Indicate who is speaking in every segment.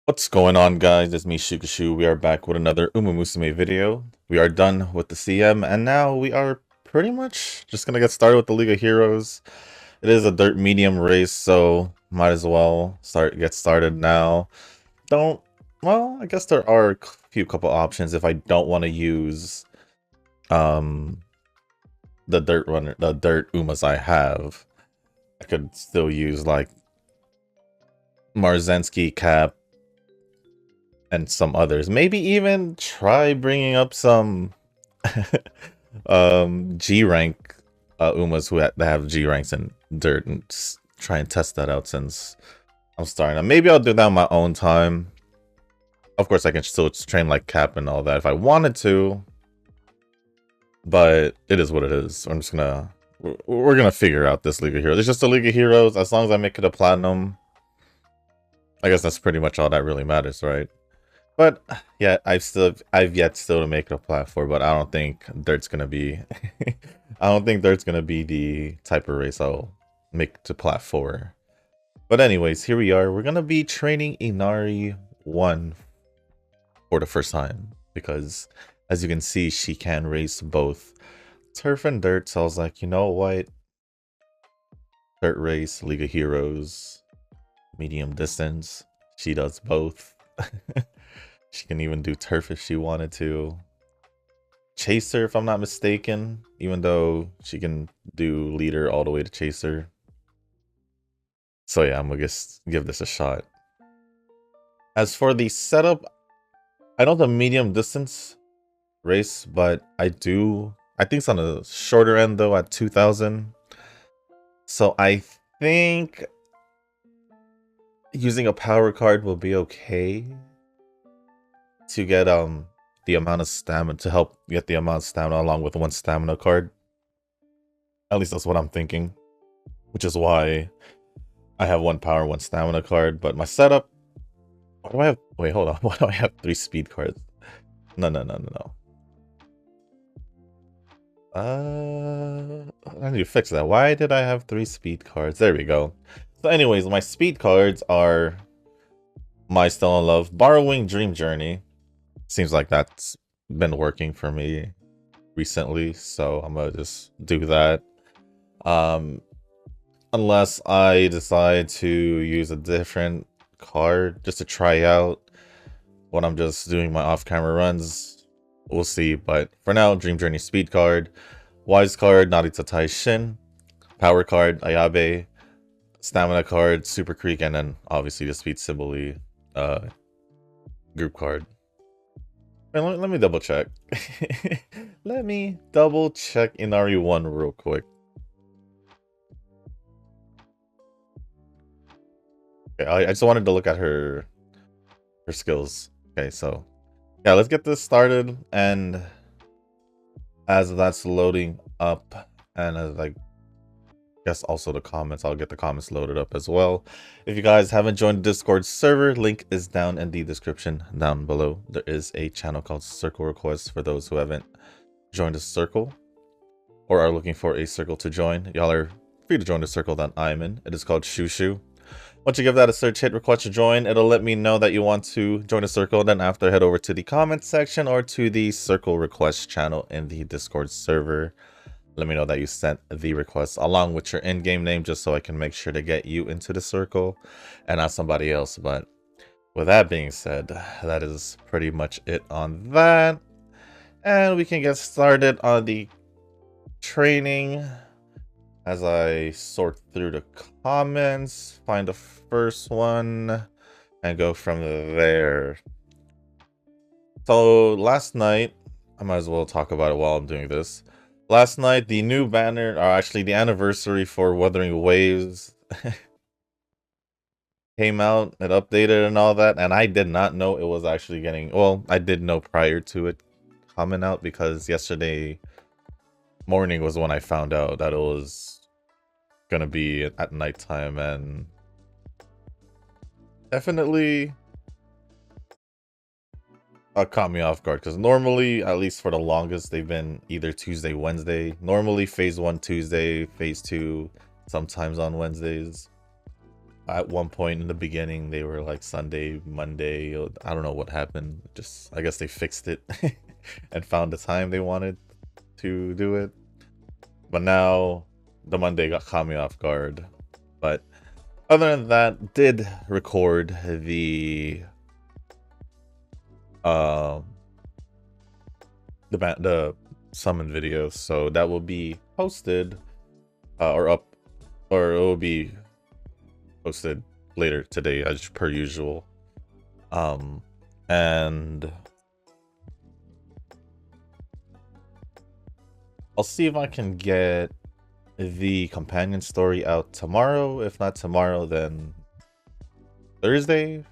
Speaker 1: What's going on, guys? It's me, Shukashu. We are back with another Musume video. We are done with the CM, and now we are pretty much just gonna get started with the League of Heroes. It is a dirt medium race, so might as well get started now. Don't well, I guess there are a few couple options if I don't want to use um the dirt Umas I have. I could still use like Marzensky Cap and some others. Maybe even try bringing up some G rank Umas that have G ranks in dirt and try and test that out since I'm starting. Maybe I'll do that on my own time. Of course, I can still train like Cap and all that if I wanted to, but it is what it is. I'm just gonna we're gonna figure out this League of Heroes. It's just a League of Heroes. As long as I make it a platinum, I guess that's pretty much all that really matters, right? But yeah, I've yet still to make it a platform, but I don't think Dirt's gonna be I don't think Dirt's gonna be the type of race I'll make to plat 4. But anyways, here we are. We're gonna be training Inari One for the first time because as you can see, she can race both turf and dirt. So I was like, you know what? Dirt race, League of Heroes, medium distance. She does both. She can even do turf if she wanted to. Chaser, if I'm not mistaken, even though she can do leader all the way to chaser. So yeah, I'm gonna just give this a shot. As for the setup, I know the medium distance race, but I think it's on the shorter end though at 2000. So I think using a power card will be okay to get the amount of stamina, to help get the amount of stamina along with one stamina card. At least that's what I'm thinking, which is why I have one power, one stamina card. But my setup, why do I have, wait, hold on, why do I have 3 speed cards? No. I need to fix that. Why did I have 3 speed cards? There we go. So anyways, my speed cards are My Still in Love, Borrowing Dream Journey. Seems like that's been working for me recently, so I'm gonna just do that. Unless I decide to use a different card just to try out when I'm just doing my off-camera runs, we'll see. But for now, Dream Journey speed card, Wise card, Narita Taishin, Power card, Ayabe, Stamina card, Super Creek, and then obviously the Speed Sibylle group card. And let me double check. Let me double check Inari One real quick. Okay, I just wanted to look at her skills. Okay, so yeah, let's get this started. And as that's loading up, and as I guess also the comments, I'll get the comments loaded up as well. If you guys haven't joined the Discord server, link is down in the description down below. There is a channel called Circle Requests for those who haven't joined the circle or are looking for a circle to join. Y'all are free to join the circle that I'm in. It is called Shushu. Once you give that a search, hit request to join. It'll let me know that you want to join a circle. Then after, head over to the comments section or to the circle request channel in the Discord server. Let me know that you sent the request along with your in-game name just so I can make sure to get you into the circle and not somebody else. But with that being said, that is pretty much it on that. And we can get started on the training as I sort through the comments, find the first one, and go from there. So last night, I might as well talk about it while I'm doing this. Last night, the new banner, or actually the anniversary for Wuthering Waves came out. It updated and all that, and I did not know it was actually getting, well, I did know prior to it coming out because yesterday morning was when I found out that it was gonna be at nighttime, and definitely caught me off guard because normally, at least for the longest, they've been either Tuesday, Wednesday. Normally, phase 1 Tuesday, phase 2 sometimes on Wednesdays. At one point in the beginning, they were like Sunday, Monday. I don't know what happened. Just I guess they fixed it and found the time they wanted to do it. But now the Monday got caught me off guard. But other than that, did record the summon video, so that will be posted or up, or it will be posted later today as per usual. And I'll see if I can get the companion story out tomorrow. If not tomorrow, then Thursday.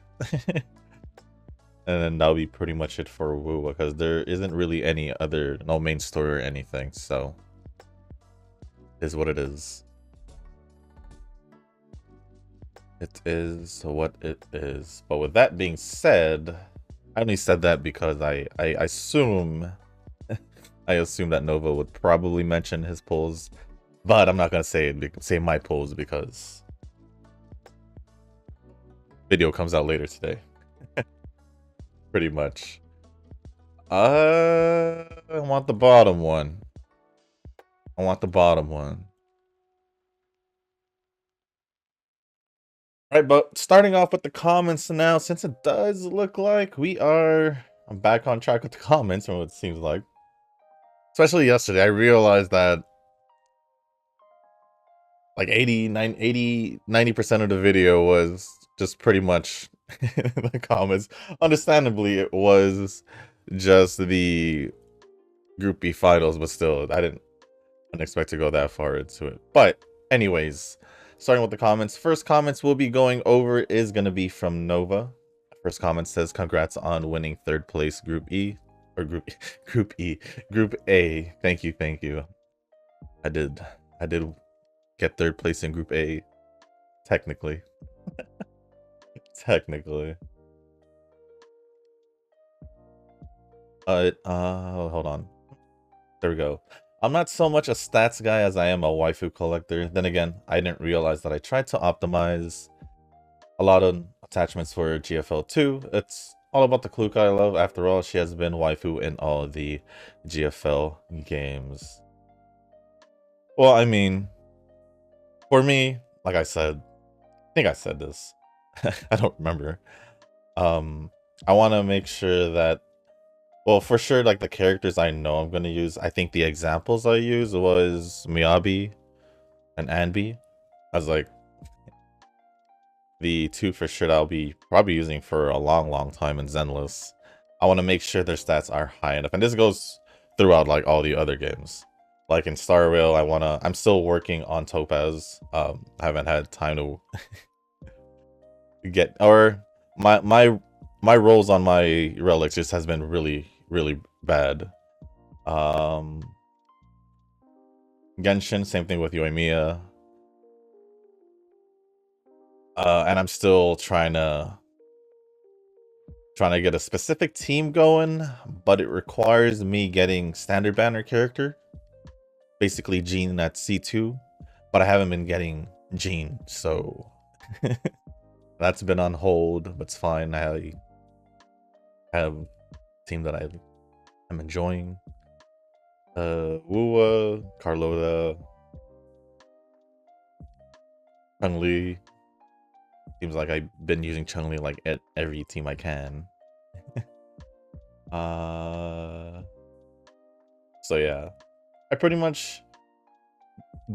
Speaker 1: And then that'll be pretty much it for Woo, because there isn't really any other, no main story or anything, so it is what it is. It is what it is. But with that being said, I only said that because I assume I assume that Nova would probably mention his polls, but I'm not gonna say my polls because video comes out later today. Pretty much. I want the bottom one. I want the bottom one. Alright, but starting off with the comments now, since it does look like I'm back on track with the comments from what it seems like. Especially yesterday, I realized that like 90% of the video was just pretty much the comments. Understandably, it was just the Group B finals, but still, I didn't expect to go that far into it. But anyways, starting with the comments. First comments we'll be going over is going to be from Nova. First comment says, congrats on winning 3rd place Group E. Or Group A. Thank you. I did get 3rd place in Group A. Technically. Technically. Hold on. There we go. I'm not so much a stats guy as I am a waifu collector. Then again, I didn't realize that I tried to optimize a lot of attachments for GFL2. It's all about the Kluka I love. After all, she has been waifu in all the GFL games. Well, I mean, for me, like I said, I think I said this. I don't remember. I want to make sure that, well, for sure, like the characters I know I'm going to use, I think the examples I used was Miyabi and Anbi as like the two for sure that I'll be probably using for a long time in Zenless. I want to make sure their stats are high enough. And this goes throughout like all the other games. Like in Star Rail, I'm still working on Topaz. I haven't had time to get, or my rolls on my relics just has been really bad. Genshin, same thing with Yoimiya. And I'm still trying to get a specific team going, but it requires me getting standard banner character, basically Jean at C2, but I haven't been getting Jean, so that's been on hold, but it's fine. I have a team that I'm enjoying. Wua, Carlota, Chun-Li. Seems like I've been using Chun-Li like at every team I can. So yeah, I pretty much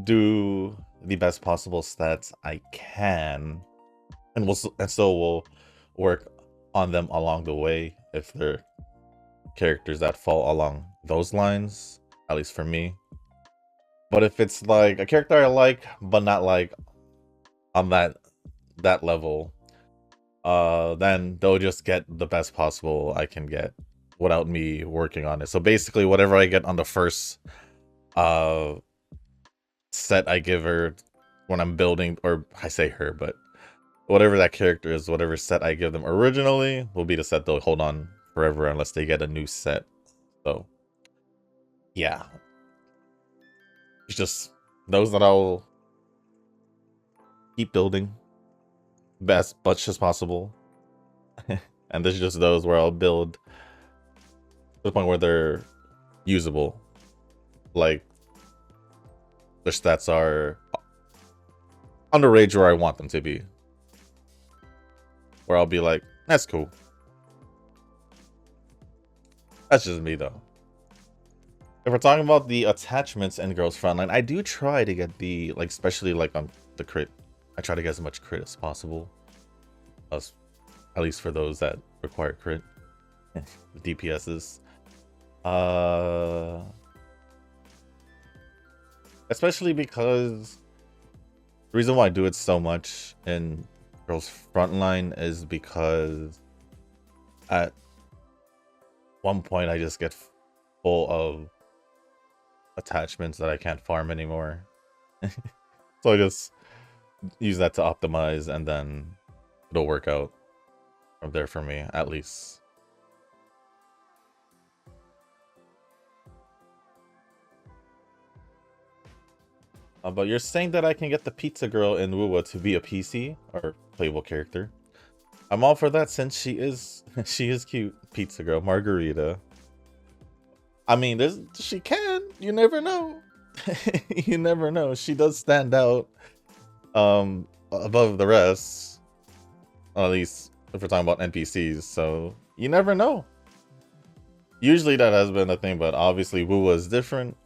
Speaker 1: do the best possible stats I can, and still will work on them along the way if they're characters that fall along those lines, at least for me. But if it's like a character I like but not like on that level, then they'll just get the best possible I can get without me working on it. So basically whatever I get on the first set I give her when I'm building, or I say her, but whatever that character is, whatever set I give them originally will be the set they'll hold on forever unless they get a new set. So yeah, it's just those that I'll keep building best much as possible. And there's just those where I'll build to the point where they're usable. Like their stats are on the range where I want them to be. Where I'll be like, that's cool. That's just me though. If we're talking about the attachments in Girls Frontline, I do try to get the, like, especially like on the crit. I try to get as much crit as possible. At least for those that require crit. The DPSs. Especially because the reason why I do it so much in Girls Frontline is because at one point I just get full of attachments that I can't farm anymore. So I just use that to optimize and then it'll work out from there for me, at least. But you're saying that I can get the pizza girl in Wuwa to be a PC or playable character. I'm all for that since she is cute. Pizza girl, Margarita. I mean, she can. You never know. You never know. She does stand out above the rest. At least if we're talking about NPCs, so you never know. Usually that has been a thing, but obviously Wuwa is different.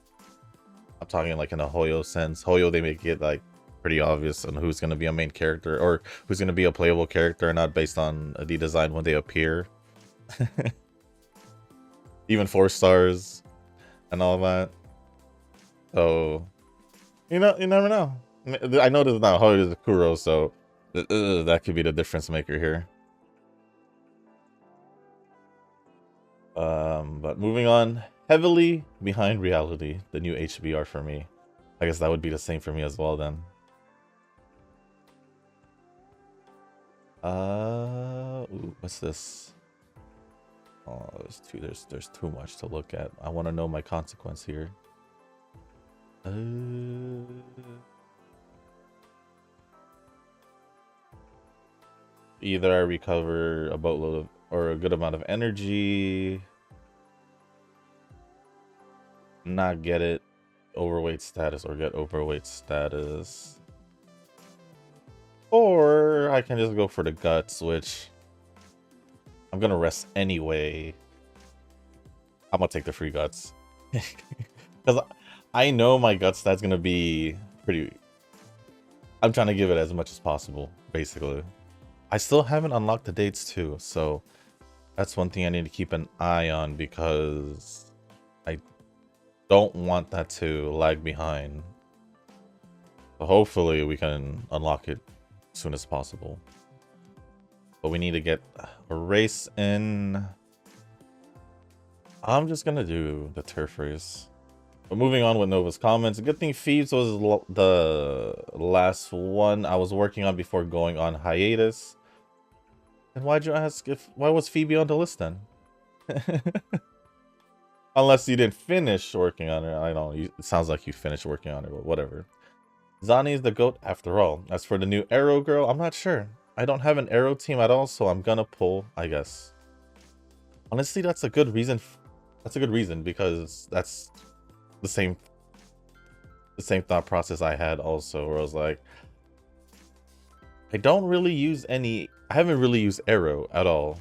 Speaker 1: I'm talking like in a Hoyo sense. Hoyo, they make it like pretty obvious on who's going to be a main character or who's going to be a playable character, not based on the design when they appear. Even 4 stars and all that. So, you never know. I know this is not Hoyo, this is Kuro, so that could be the difference maker here. But moving on, heavily behind reality, the new HBR for me. I guess that would be the same for me as well then. Ooh, what's this? Oh, there's too much to look at. I want to know my consequence here. Either I recover a boatload of, or a good amount of energy, not get it overweight status, or get overweight status, or I can just go for the guts, which I'm gonna rest anyway. I'm gonna take the free guts because I know my gut stat's gonna be pretty. I'm trying to give it as much as possible, basically. I still haven't unlocked the dates too, so that's one thing I need to keep an eye on because I don't want that to lag behind. So hopefully we can unlock it as soon as possible. But we need to get a race in. I'm just gonna do the turf race. But moving on with Nova's comments, good thing Phoebes was the last one I was working on before going on hiatus. And why'd you ask why was Phoebe on the list then? Unless you didn't finish working on it. I don't know. It sounds like you finished working on it, but whatever. Zani is the GOAT after all. As for the new Arrow girl, I'm not sure. I don't have an Arrow team at all, so I'm gonna pull, I guess. Honestly, that's a good reason. That's a good reason because that's the same thought process I had also, where I was like, I don't really use any. I haven't really used Arrow at all.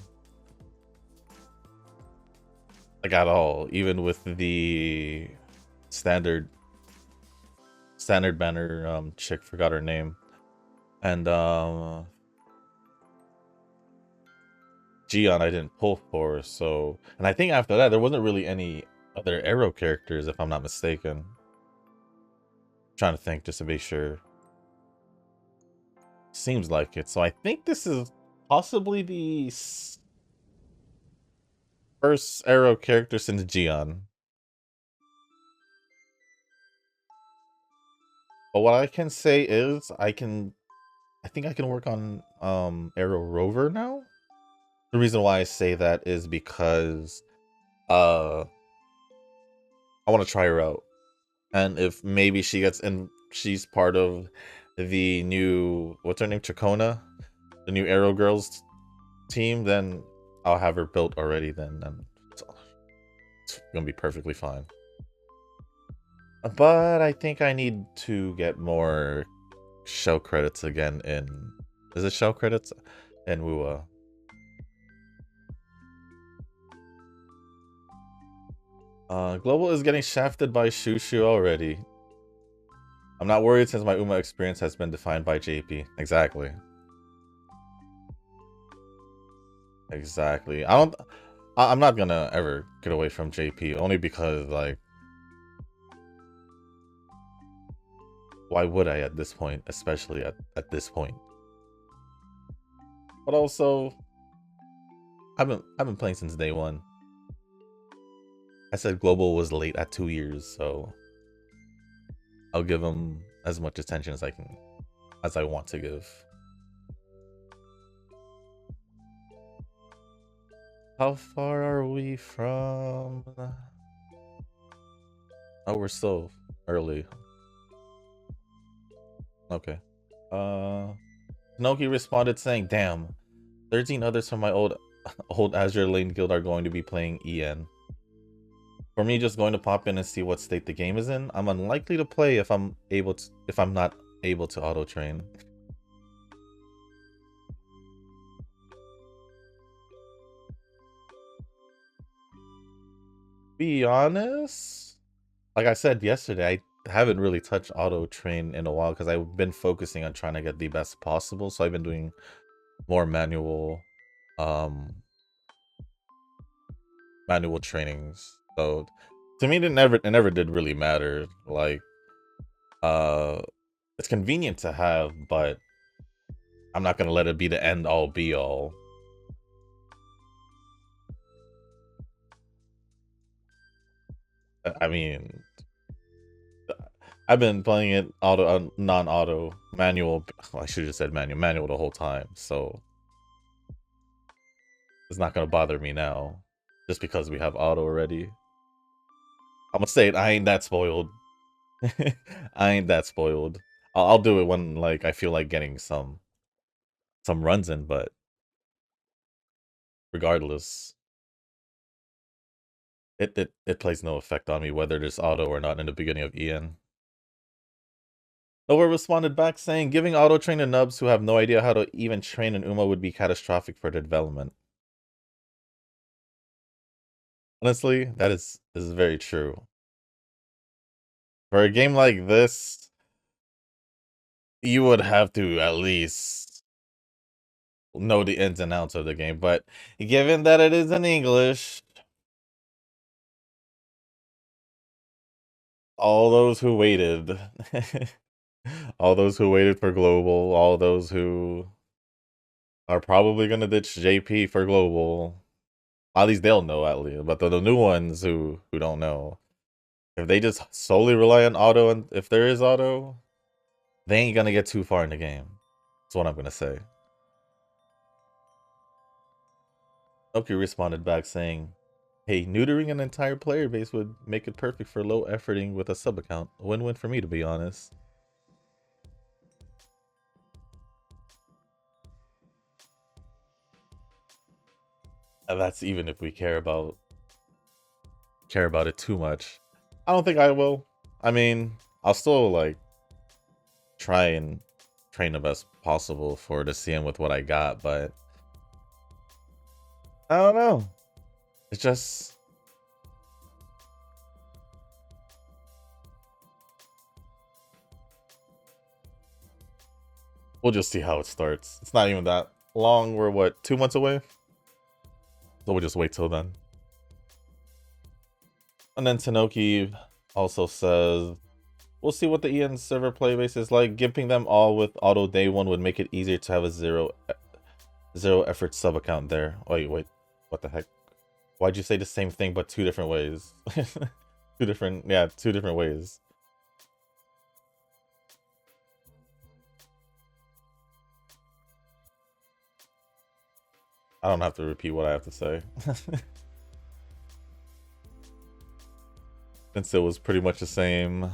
Speaker 1: Like at all, even with the standard banner chick, forgot her name. And Gion I didn't pull for, so, and I think after that there wasn't really any other Arrow characters if I'm not mistaken. I'm trying to think just to be sure. Seems like it. So I think this is possibly the first Arrow character since Gion. But what I can say is I think I can work on Arrow Rover now. The reason why I say that is because I want to try her out, and if maybe she gets in, she's part of the new, what's her name, Chacona, the new Arrow Girls team, then I'll have her built already. Then it's gonna be perfectly fine. But I think I need to get more show credits again in, is it show credits in Wua? Global is getting shafted by Shushu already. I'm not worried since my Uma experience has been defined by JP. Exactly. Exactly. I'm not gonna ever get away from JP, only because, like, why would I at this point, especially at this point? But also, I've been playing since day one. I said Global was late at 2 years, so I'll give him as much attention as I want to give. How far are we from? Oh, we're still early. Okay. Noki responded saying, "Damn, 13 others from my old Azure Lane guild are going to be playing EN. For me, just going to pop in and see what state the game is in. I'm unlikely to play if I'm not able to auto train." Be honest, like I said yesterday, I haven't really touched auto train in a while because I've been focusing on trying to get the best possible. So I've been doing more manual trainings. So to me, it never did really matter. Like, it's convenient to have, but I'm not gonna let it be the end all be all. I mean, I've been playing it non-auto, manual. Well, I should have said manual the whole time. So it's not gonna bother me now, just because we have auto already. I'm gonna say it. I ain't that spoiled. I ain't that spoiled. I'll do it when, like, I feel like getting some runs in, but regardless, it plays no effect on me whether there's auto or not in the beginning of EN. Nowhere responded back saying, "Giving auto train to nubs who have no idea how to even train an Uma would be catastrophic for their development." Honestly, that is very true. For a game like this, you would have to at least know the ins and outs of the game. But given that it is in English, all those who waited, all those who waited for global, all those who are probably gonna ditch JP for global, at least they'll know at least. But the new ones who don't know, if they just solely rely on auto, and if there is auto, they ain't gonna get too far in the game. That's what I'm gonna say. Oki responded back saying, "Hey, neutering an entire player base would make it perfect for low efforting with a sub account. Win-win for me, to be honest." And that's even if we care about it too much. I don't think I will. I mean, I'll still, like, try and train the best possible for the CM with what I got, but I don't know. It's just, we'll just see how it starts. It's not even that long. We're what, 2 months away? So we'll just wait till then. And then Tanoki also says, "We'll see what the EN server playbase is like. Giving them all with auto day one would make it easier to have a zero effort sub account there." Wait, what the heck? Why'd you say the same thing but 2 different ways? two different ways. I don't have to repeat what I have to say. Since it was pretty much the same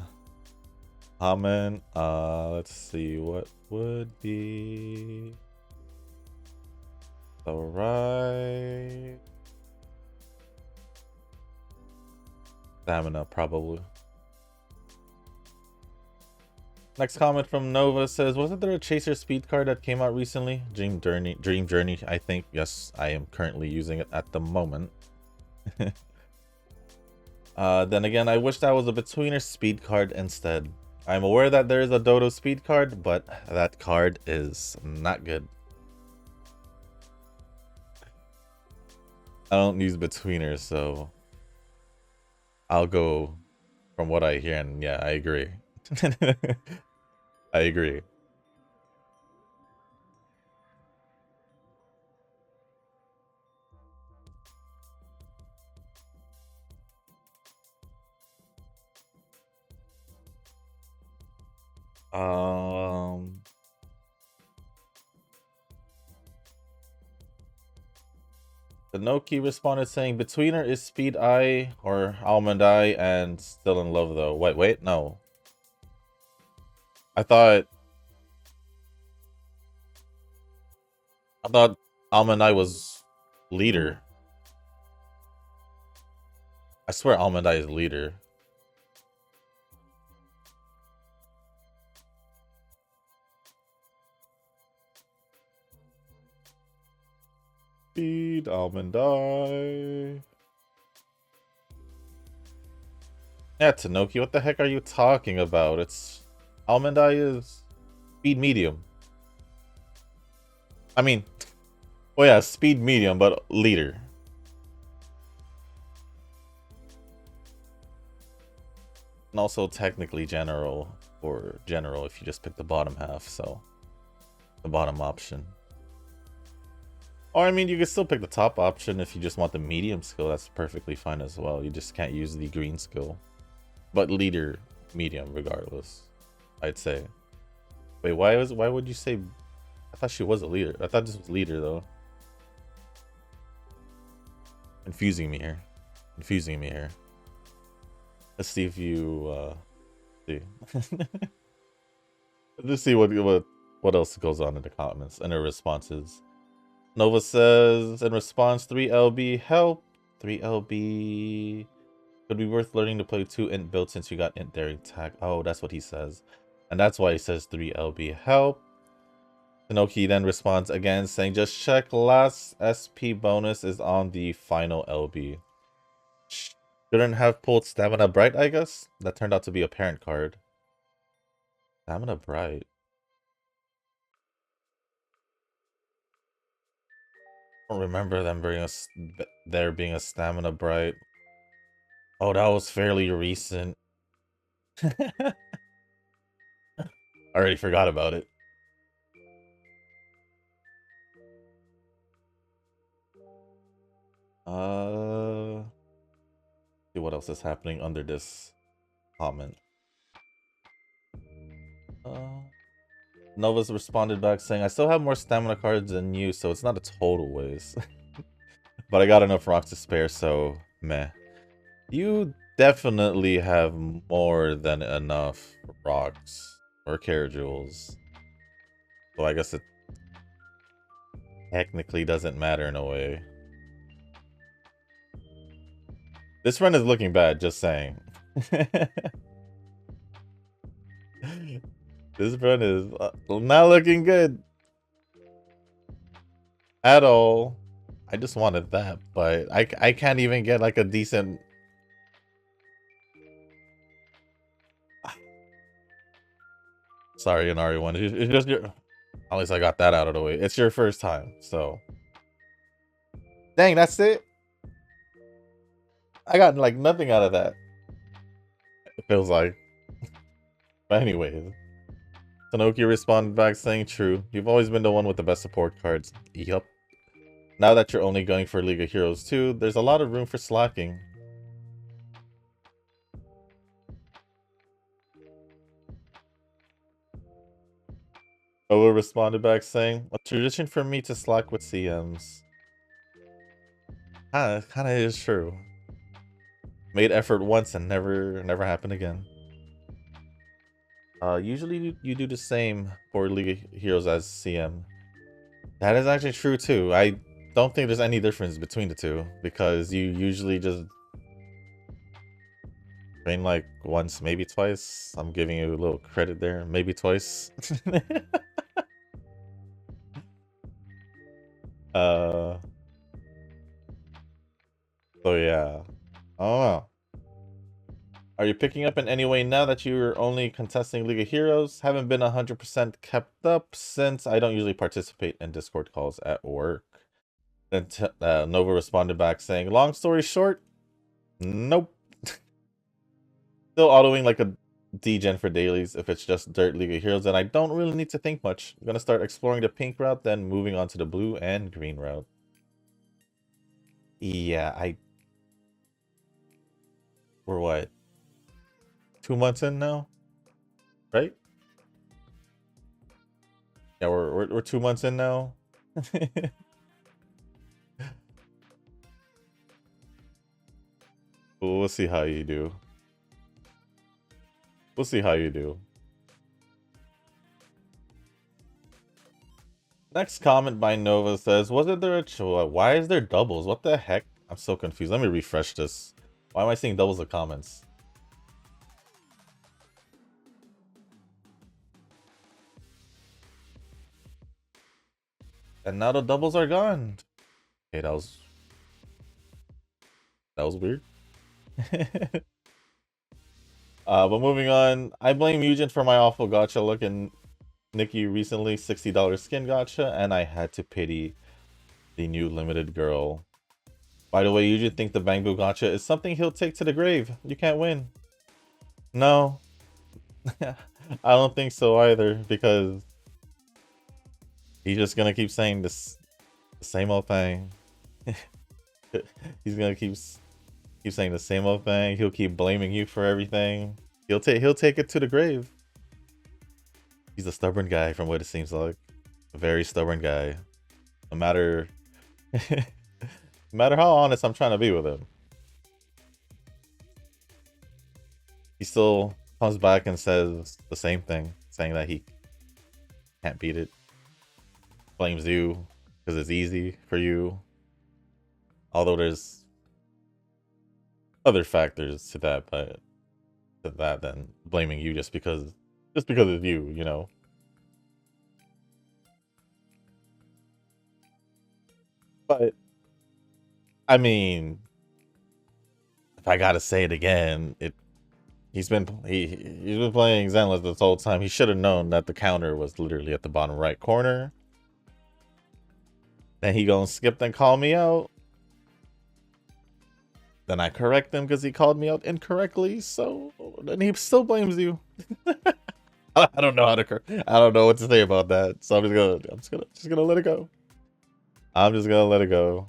Speaker 1: comment. Let's see, what would be the right stamina, probably. Next comment from Nova says, wasn't there a Chaser speed card that came out recently? Dream Journey, I think. Yes, I am currently using it at the moment. Then again, I wish that was a Betweener speed card instead. I'm aware that there is a Dodo speed card, but that card is not good. I don't use Betweeners, so I'll go from what I hear, and yeah, I agree. I agree. Um, Noki responded saying, Betweener is Speed Eye or Almond Eye and still in love though. Wait, no. I thought Almond Eye was leader. I swear Almond Eye is leader. Speed Almond Eye. Yeah, Tanoki, what the heck are you talking about? It's Almond Eye is speed medium. I mean, well, yeah, speed medium, but leader. And also technically general, or general if you just pick the bottom half, so the bottom option. Or I mean, you can still pick the top option if you just want the medium skill. That's perfectly fine as well. You just can't use the green skill. But leader, medium, regardless, I'd say. Wait, why would you say? I thought she was a leader. I thought this was leader though. Confusing me here. Let's see if you see. Let's see what else goes on in the comments and the responses. Nova says in response, 3LB help. 3LB could be worth learning to play 2 int build since you got int daring tag. Oh, that's what he says. And that's why he says 3LB help. Tanoki then responds again saying, just check last SP bonus is on the final LB. Shouldn't have pulled Stamina Bright, I guess? That turned out to be a parent card. Stamina Bright. I don't remember them there being a Stamina Bright. Oh, that was fairly recent. I already forgot about it. See what else is happening under this comment. Nova's responded back saying, I still have more stamina cards than you, so it's not a total waste. But I got enough rocks to spare, so meh. You definitely have more than enough rocks or carriage jewels. So I guess it technically doesn't matter in a way. This run is looking bad, just saying. This run is not looking good at all. I just wanted that, but I can't even get like a decent... Sorry, Inari One. It's just your... At least I got that out of the way. It's your first time, so... Dang, that's it? I got like nothing out of that. It feels like. But anyways. Tanoki responded back saying, true. You've always been the one with the best support cards. Yup. Now that you're only going for League of Heroes 2, there's a lot of room for slacking. Ola responded back saying, a tradition for me to slack with CMs. Kinda is true. Made effort once and never happened again. Usually you do the same for League of Heroes as CM. That is actually true too. I don't think there's any difference between the two because you usually just train like once, maybe twice. I'm giving you a little credit there, maybe twice. uh, so yeah, I don't know. Are you picking up in any way now that you're only contesting League of Heroes? Haven't been 100% kept up since I don't usually participate in Discord calls at work. Then Nova responded back saying, long story short, nope. Still autoing like a degen for dailies if it's just Dirt League of Heroes, and I don't really need to think much. I'm gonna start exploring the pink route, then moving on to the blue and green route. Yeah, we're what? 2 months in now? Right? Yeah, we're 2 months in now. We'll see how you do. We'll see how you do. Next comment by Nova says, wasn't there a choice? Why is there doubles? What the heck? I'm so confused. Let me refresh this. Why am I seeing doubles of comments? And now the doubles are gone. Okay, that was weird. But moving on, I blame Eugen for my awful gacha look in Nikki recently $60 skin gacha, and I had to pity the new limited girl. By the way, Eugen think the Bangbu gacha is something he'll take to the grave. You can't win. No. I don't think so either, because he's just gonna keep saying this the same old thing. He's gonna keep saying the same old thing. He'll keep blaming you for everything. He'll take it to the grave. He's a stubborn guy from what it seems like. A very stubborn guy. No matter no matter how honest I'm trying to be with him, he still comes back and says the same thing, saying that he can't beat it. Blames you because it's easy for you. Although there's other factors to that, but than blaming you just because it's you, you know. But I mean, if I gotta say it again, he's been playing Zenless this whole time. He should have known that the counter was literally at the bottom right corner. Then he gonna skip and call me out. Then I correct him because he called me out incorrectly. So then he still blames you. I don't know how to. I don't know what to say about that. So I'm just gonna let it go. I'm just gonna let it go.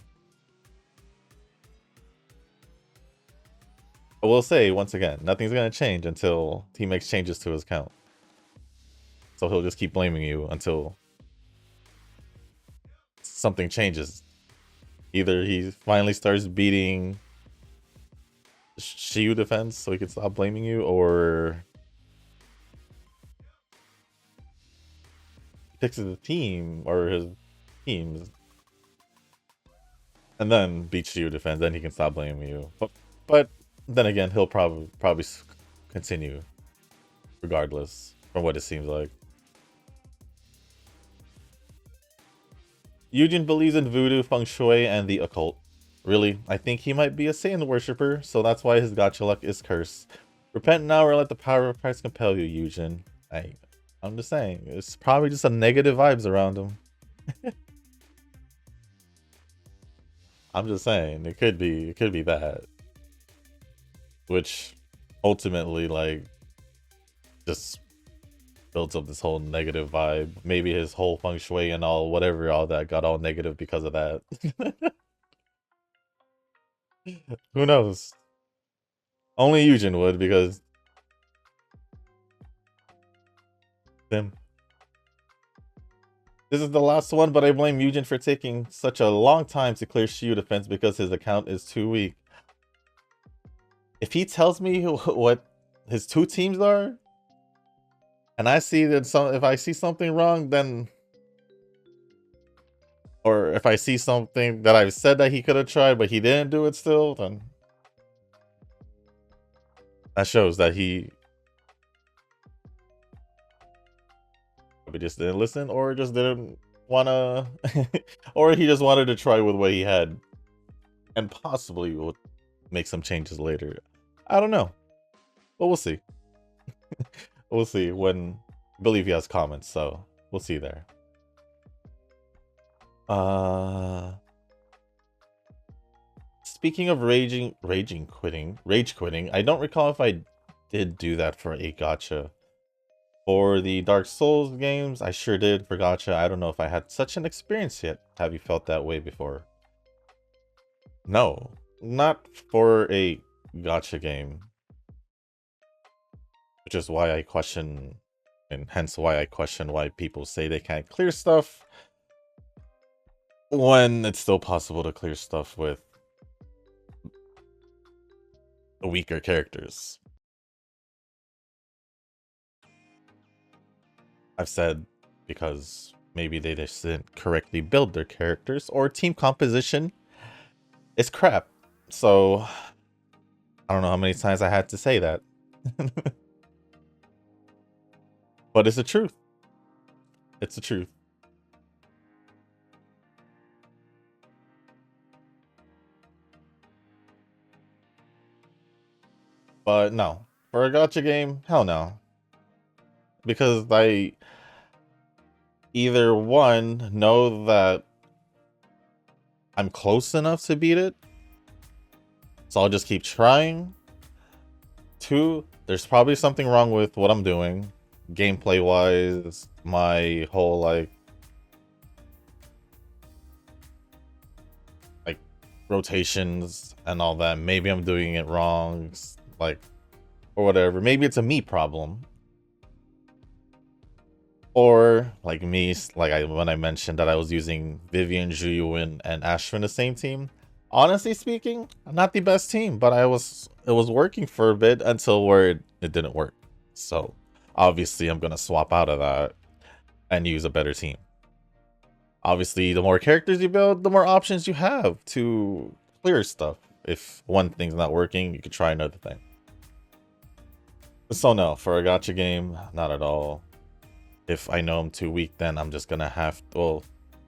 Speaker 1: I will say once again, nothing's gonna change until he makes changes to his count. So he'll just keep blaming you until something changes. Either he finally starts beating Shiyu defense so he can stop blaming you, or fixes the team or his teams and then beats Shiyu defense, then he can stop blaming you. But then again, he'll probably continue regardless from what it seems like. Eugen believes in voodoo, feng shui, and the occult. Really, I think he might be a Satan worshipper, so that's why his gacha luck is cursed. Repent now or let the power of Christ compel you, Eugen. I'm just saying, it's probably just some negative vibes around him. I'm just saying, it could be that. Which ultimately, like, just builds up this whole negative vibe. Maybe his whole feng shui and all that got all negative because of that. Who knows? Only Eugen would, because him. This is the last one, but I blame Eugen for taking such a long time to clear Shiyu defense because his account is too weak. If he tells me what his two teams are, and I see that if I see something wrong, then, or if I see something that I've said that he could have tried but he didn't do it still, then that shows that he probably just didn't listen, or just didn't wanna, or he just wanted to try with what he had, and possibly will make some changes later. I don't know, but we'll see. We'll see when I believe he has comments, so we'll see there. Speaking of rage quitting, I don't recall if I did do that for a gacha. For the Dark Souls games, I sure did for gacha. I don't know if I had such an experience yet. Have you felt that way before? No, not for a gacha game. Which is why I question, and hence why I question why people say they can't clear stuff when it's still possible to clear stuff with the weaker characters. I've said because maybe they just didn't correctly build their characters, or team composition is crap. So I don't know how many times I had to say that. But it's the truth. It's the truth. But no, for a gacha game, hell no. Because I either one, know that I'm close enough to beat it, so I'll just keep trying. Two, there's probably something wrong with what I'm doing, gameplay wise, my whole like rotations and all that. Maybe I'm doing it wrong, like, or whatever. Maybe it's a me problem. Or like me, when I mentioned that I was using Vivian, Juyu, and Ash in the same team. Honestly speaking, not the best team, but it was working for a bit until where it didn't work. So obviously I'm gonna swap out of that and use a better team. Obviously, the more characters you build, the more options you have to clear stuff. If one thing's not working, you could try another thing. So no, for a gacha game, not at all. If I know I'm too weak, then I'm just gonna have to, well,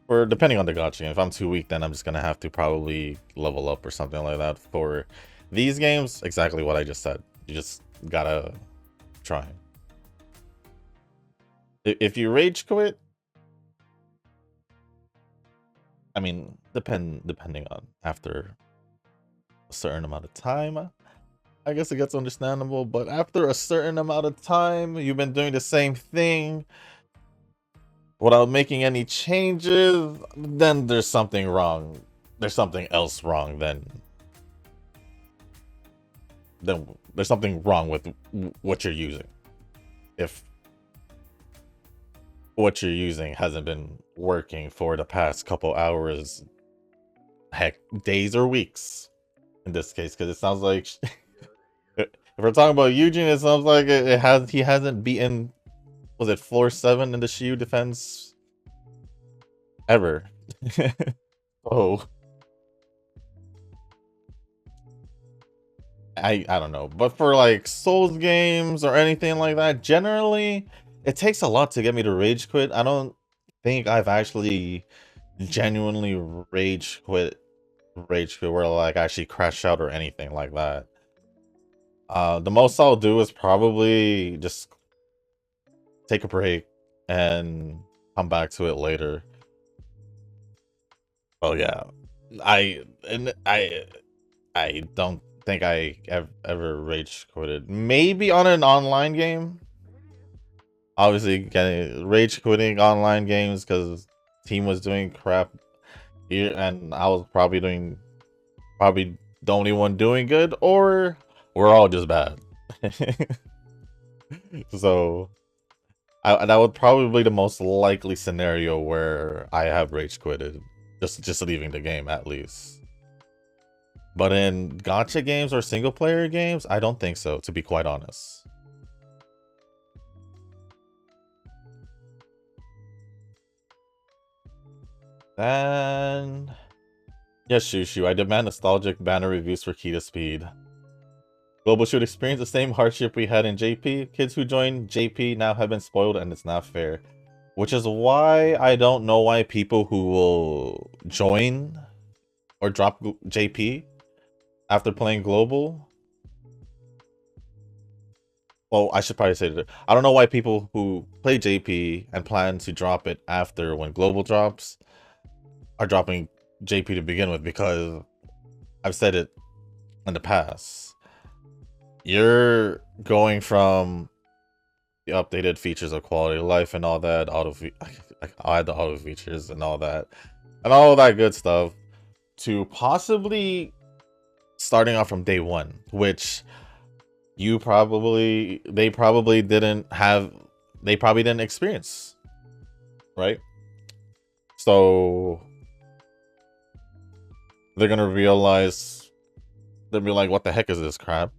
Speaker 1: or depending on the gacha game, if I'm too weak, then I'm just gonna have to probably level up or something like that. For these games, exactly what I just said. You just gotta try. If you rage quit, I mean, depending on after a certain amount of time, I guess it gets understandable. But after a certain amount of time, you've been doing the same thing without making any changes, then there's something wrong. There's something else wrong. Then there's something wrong with what you're using. If what you're using hasn't been working for the past couple hours, heck, days or weeks in this case, because it sounds like if we're talking about Eugene, it sounds like he hasn't beaten, was it floor 7 in the Shiyu defense ever. Oh, I don't know, but for like Souls games or anything like that, generally it takes a lot to get me to rage quit. I don't think I've actually genuinely rage quit where like I actually crash out or anything like that. The most I'll do is probably just take a break and come back to it later. Oh yeah, I don't think I ever rage quitted. Maybe on an online game. Obviously, getting rage quitting online games because team was doing crap here, and I was probably the only one doing good, or we're all just bad. So That would probably be the most likely scenario where I have rage quitted. Just leaving the game, at least. But in gacha games or single player games, I don't think so, to be quite honest. And yes, Shushu, I demand nostalgic banner reviews for Key to Speed. Global should experience the same hardship we had in JP. Kids who joined JP now have been spoiled and it's not fair. Which is why I don't know why people who will join or drop JP after playing Global. Well, I should probably say that. I don't know why people who play JP and plan to drop it after when Global drops are dropping JP to begin with, because I've said it in the past. You're going from the updated features of quality of life and all that, I had the auto features and all that good stuff, to possibly starting off from day one, which they probably didn't experience, right? So they're gonna realize, they'll be like, what the heck is this crap?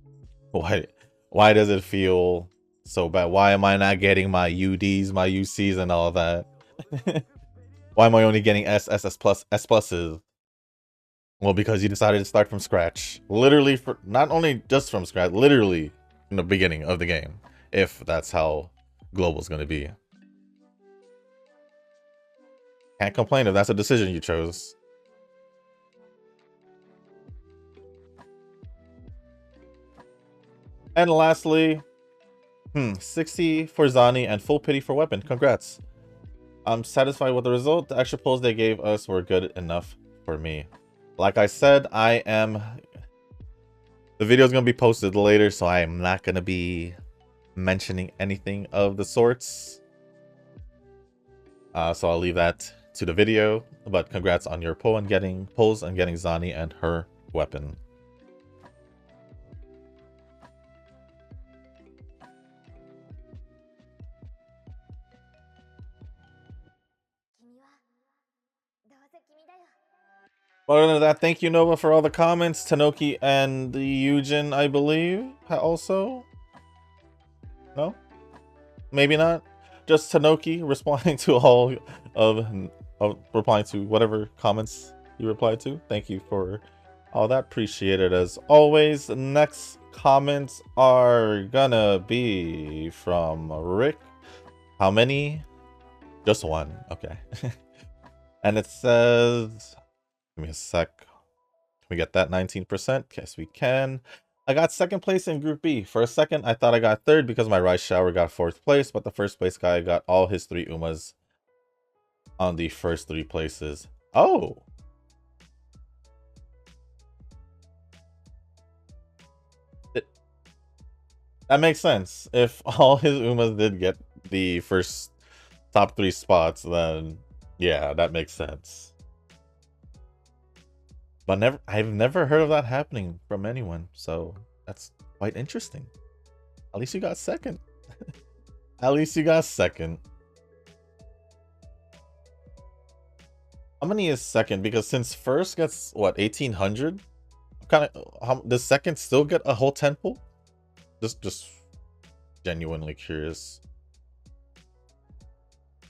Speaker 1: Why does it feel so bad? Why am I not getting my UDs, my UCs, and all that? Why am I only getting S pluses? Well, because you decided to start from scratch. Literally, for not only just from scratch, literally in the beginning of the game. If that's how Global's gonna be. Can't complain if that's a decision you chose. And lastly, 60 for Zani and full pity for Weapon. Congrats. I'm satisfied with the result. The extra pulls they gave us were good enough for me. Like I said, the video is going to be posted later, so I am not going to be mentioning anything of the sorts. So I'll leave that to the video. But congrats on your pull and getting Zani and her weapon. But other than that, thank you, Nova, for all the comments. Tanoki and Eugen, I believe, also. No? Maybe not. Just Tanoki responding to all of replying to whatever comments you replied to. Thank you for all that. Appreciate it as always. Next comments are gonna be from Rick. How many? Just one. Okay. And it says, give me a sec. Can we get that 19%? Yes, we can. I got second place in Group B. For a second, I thought I got third because my rice shower got fourth place, but the first place guy got all his 3 Umas on the first 3 places. Oh! That makes sense. If all his Umas did get the first top 3 spots, then yeah, that makes sense. But I've never heard of that happening from anyone, so that's quite interesting. At least you got second. At least you got second. How many is second? Because since first gets what, 1800? Does second still get a whole 10 pull? Just genuinely curious.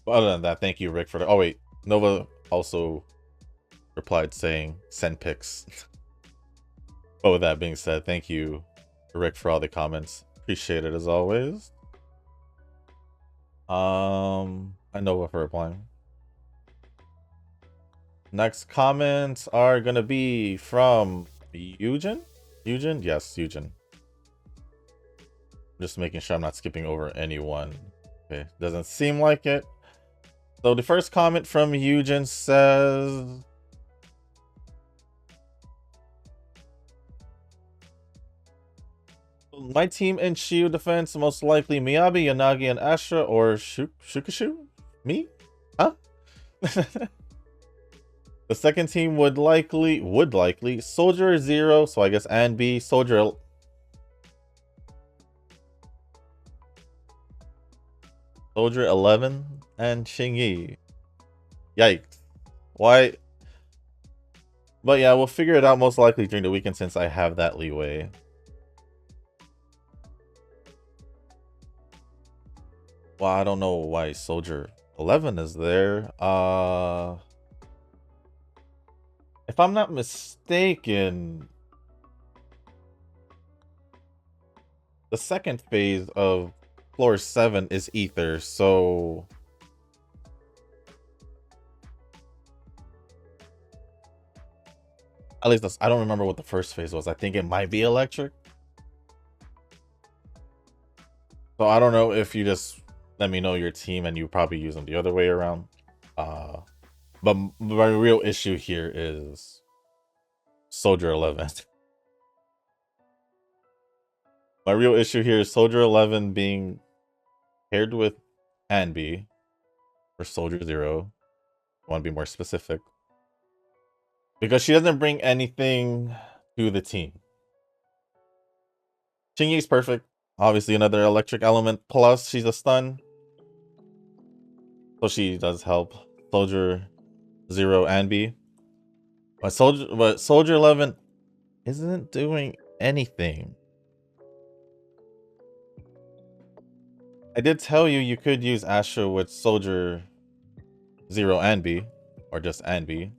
Speaker 1: But other than that, thank you, Rick, for the. Oh wait, Nova also replied saying send pics. But with that being said, thank you, Rick, for all the comments. Appreciate it as always. I know what for replying. Next comments are gonna be from Eugen? Eugen? Yes, Eugen. Just making sure I'm not skipping over anyone. Okay, doesn't seem like it. So the first comment from Eugen says, my team in Shield defense, most likely Miyabi, Yanagi, and Astra, or Shukashu? Me? Huh? The second team would likely Soldier 0, so I guess and B, Soldier. Soldier 11 and Xingyi. Yikes. Why? But yeah, we'll figure it out most likely during the weekend since I have that leeway. Well, I don't know why Soldier 11 is there. If I'm not mistaken, the second phase of floor 7 is Ether, so at least I don't remember what the first phase was. I think it might be electric. So I don't know if you just let me know your team and you probably use them the other way around. But my real issue here is Soldier 11. My real issue here is Soldier 11 being paired with Anby or Soldier 0. I want to be more specific. Because she doesn't bring anything to the team. Chingy's perfect. Obviously another electric element. Plus, she's a stun. So she does help Soldier 0 and B. But Soldier 11 isn't doing anything. I did tell you you could use Astra with Soldier 0 and B. Or just and B.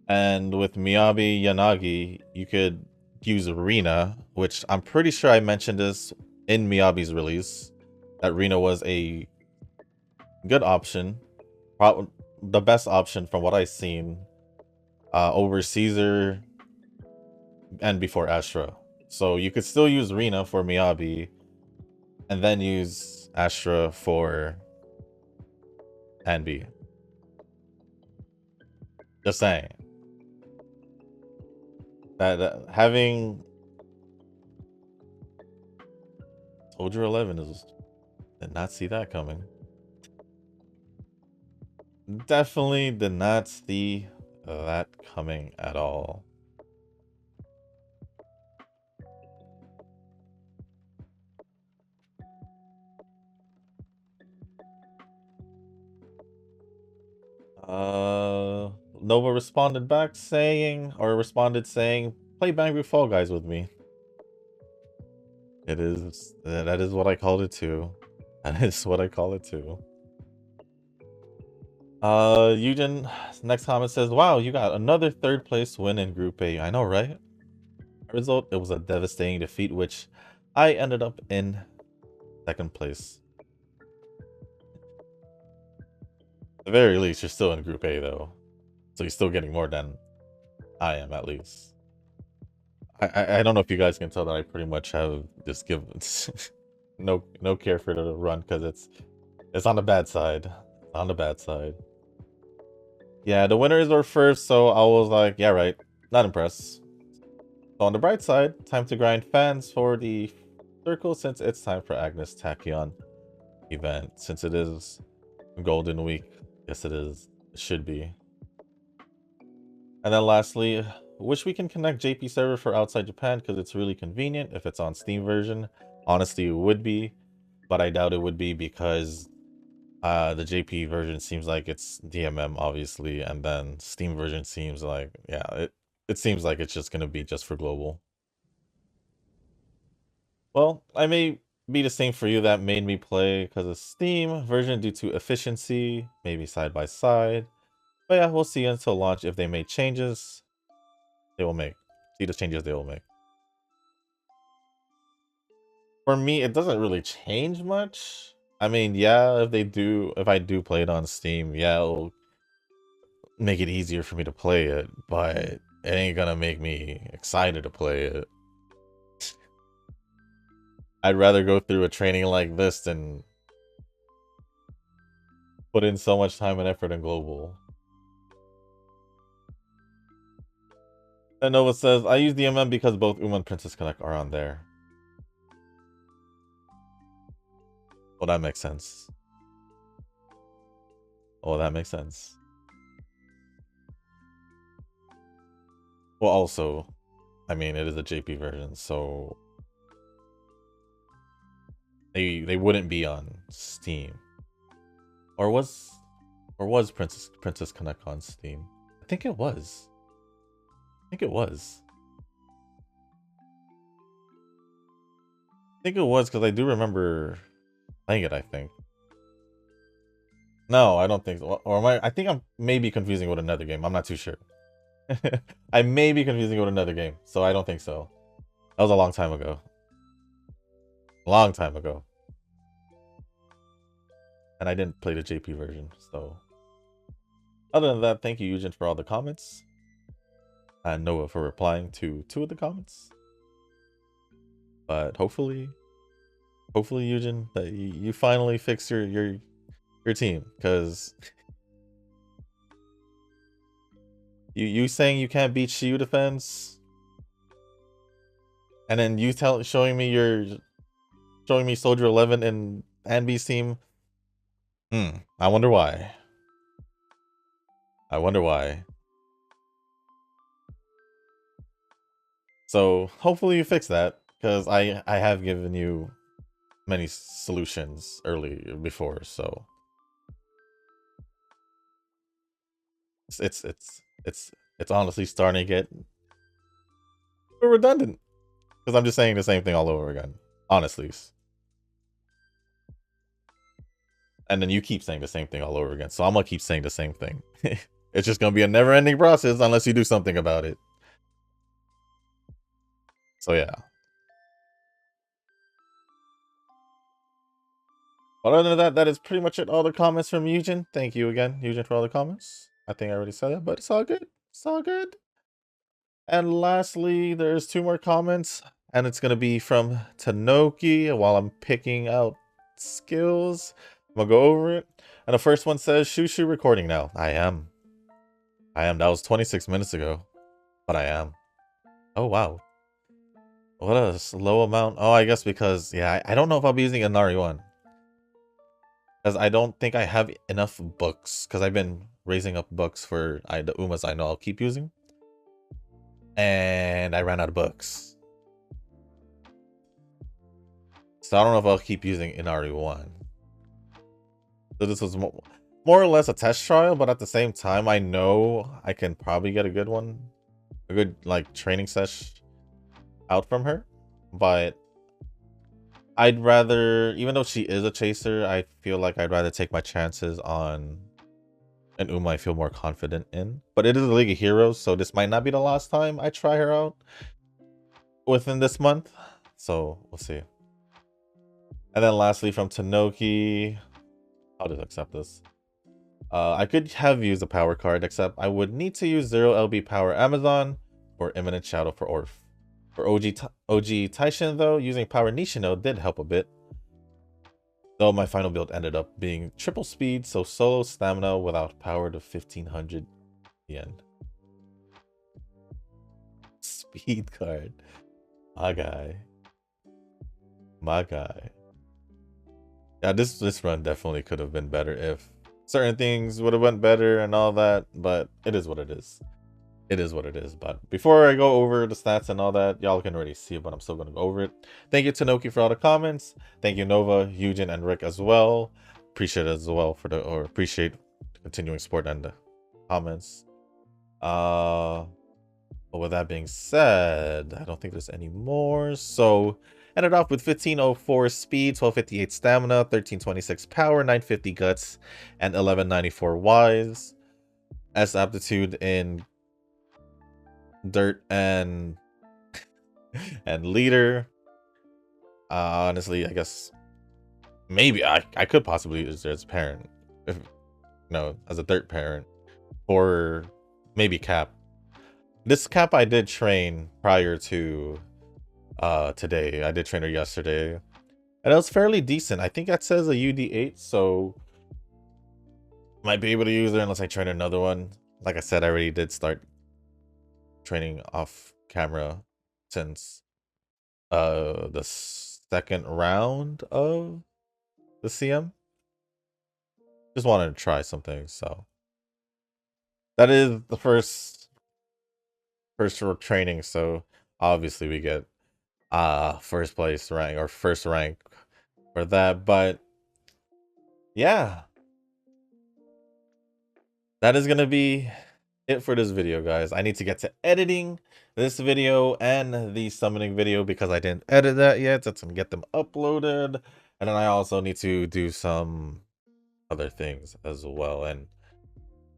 Speaker 1: And with Miyabi Yanagi, you could use Rina, which I'm pretty sure I mentioned this in Miyabi's release. That Rina was a good option. Probably the best option from what I've seen over Caesar and before Astra. So you could still use Rina for Miyabi and then use Astra for Anby. Just saying. That having Soldier 11 is... Did not see that coming. Definitely did not see that coming at all. Nova responded back saying, play Bangry Fall Guys with me. It is, that is what I called it too. That is what I call it too. Eugen, next comment says, wow, you got another third place win in Group A. I know, right? Result, it was a devastating defeat, which I ended up in second place. At the very least, you're still in Group A, though. So you're still getting more than I am, at least. I don't know if you guys can tell that I pretty much have just given no care for the run because it's on the bad side. On the bad side. Yeah, the winners were first, so I was like, yeah, right. Not impressed. So on the bright side, time to grind fans for the circle since it's time for Agnes Tachyon event. Since it is Golden Week. Yes, it is. It should be. And then lastly, wish we can connect JP server for outside Japan because it's really convenient if it's on Steam version. Honestly, it would be, but I doubt it would be because the JP version seems like it's DMM, obviously, and then Steam version seems like, yeah, it seems like it's just going to be just for global. Well, I may be the same for you that made me play because of Steam version due to efficiency, maybe side by side. But yeah, we'll see until launch if they make changes. They will make. See the changes they will make. For me, it doesn't really change much. I mean, yeah, if I do play it on Steam, yeah, it'll make it easier for me to play it, but it ain't gonna make me excited to play it. I'd rather go through a training like this than put in so much time and effort in global. And Nova says, I use DMM because both Uma and Princess Connect are on there. Well, that makes sense. Oh, that makes sense. Well, also, I mean, it is a JP version, so they wouldn't be on Steam. Or was Princess Connect on Steam? I think it was. I think it was. I think it was because I do remember playing it, I think. No, I don't think so. Or am I think I'm maybe confusing with another game. I'm not too sure. I may be confusing with another game, so I don't think so. That was a long time ago. Long time ago. And I didn't play the JP version, so. Other than that, thank you, Eugen, for all the comments. And Noah for replying to 2 of the comments. But hopefully, Eugen, that you finally fix your team, because you saying you can't beat Shiyu defense, and then you showing me Soldier 11 in Anby's team. I wonder why. I wonder why. So hopefully you fix that, because I have given you many solutions early before, so it's honestly starting to get redundant, because I'm just saying the same thing all over again, honestly. And then you keep saying the same thing all over again, so I'm gonna keep saying the same thing. It's just gonna be a never-ending process unless you do something about it. So yeah. But other than that, that is pretty much it. All the comments from Eugen. Thank you again, Eugen, for all the comments. I think I already said that, but it's all good. It's all good. And lastly, there's 2 more comments, and it's gonna be from Tanoki while I'm picking out skills. I'm gonna go over it. And the first one says, Shushu recording now. I am. That was 26 minutes ago. But I am. Oh, wow. What a slow amount. Oh, I guess because, yeah, I don't know if I'll be using Inari One. Because I don't think I have enough books. Because I've been raising up books for the Umas I know I'll keep using. And I ran out of books. So I don't know if I'll keep using Inari One. So this was more or less a test trial, but at the same time, I know I can probably get a good one. A good, like, training sesh out from her. But I'd rather, even though she is a chaser, I feel like I'd rather take my chances on an Uma I feel more confident in. But it is a League of Heroes, so this might not be the last time I try her out within this month. So we'll see. And then lastly from Tanoki, I'll just accept this. I could have used a power card, except I would need to use 0 LB power Amazon or Imminent Shadow for Orf. For OG Taishin though, using power Nishino did help a bit. Though my final build ended up being triple speed, so solo stamina without power to 1500 yen. Speed card. My guy. My guy. Yeah, this run definitely could have been better if certain things would have went better and all that, but it is what it is. It is what it is. But before I go over the stats and all that, y'all can already see it, but I'm still going to go over it. Thank you, Tanoki, for all the comments. Thank you, Nova, Eugen, and Rick as well. Appreciate it as well appreciate the continuing support and the comments. But with that being said, I don't think there's any more. So ended off with 1504 speed, 1258 stamina, 1326 power, 950 guts, and 1194 wise. S aptitude in dirt and leader. Honestly, I guess maybe I could possibly use it as a parent, if no, as a dirt parent, or maybe cap. This cap I did train prior to today. I did train her yesterday, and it was fairly decent. I think that says a UD8, so might be able to use her unless I train another one. Like I said, I already did start training off camera since the second round of the CM. Just wanted to try something, so that is the first training. So obviously we get first place rank or first rank for that, but yeah, that is gonna be it for this video, guys. I need to get to editing this video and the summoning video because I didn't edit that yet. That's gonna get them uploaded, and then I also need to do some other things as well and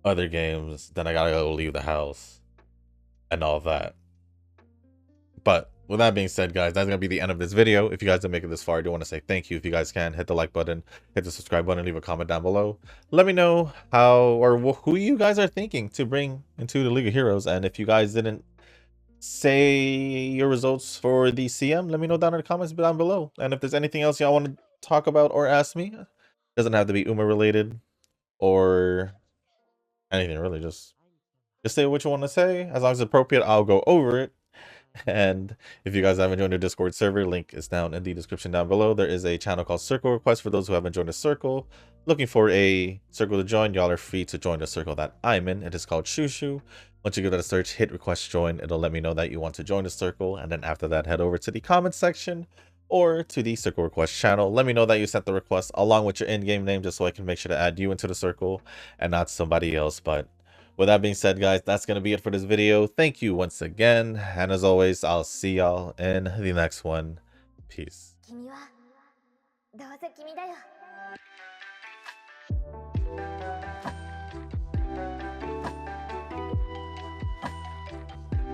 Speaker 1: other games. Then I gotta go leave the house and all that. But with that being said, guys, that's gonna be the end of this video. If you guys didn't make it this far, I do want to say thank you. If you guys can, hit the like button, hit the subscribe button, leave a comment down below. Let me know how or who you guys are thinking to bring into the League of Heroes. And if you guys didn't say your results for the CM, let me know down in the comments down below. And if there's anything else y'all want to talk about or ask me, doesn't have to be Uma related or anything really. Just say what you want to say. As long as it's appropriate, I'll go over it. And if you guys haven't joined the Discord server, link is down in the description down below. There is a channel called Circle Request for those who haven't joined the circle. Looking for a circle to join, y'all are free to join the circle that I'm in. It is called Shushu. Once you give that a search, hit request join. It'll let me know that you want to join the circle. And then after that, head over to the comment section or to the Circle Request channel. Let me know that you sent the request along with your in-game name just so I can make sure to add you into the circle and not somebody else. But with that being said, guys, that's going to be it for this video. Thank you once again. And as always, I'll see y'all in the next one. Peace.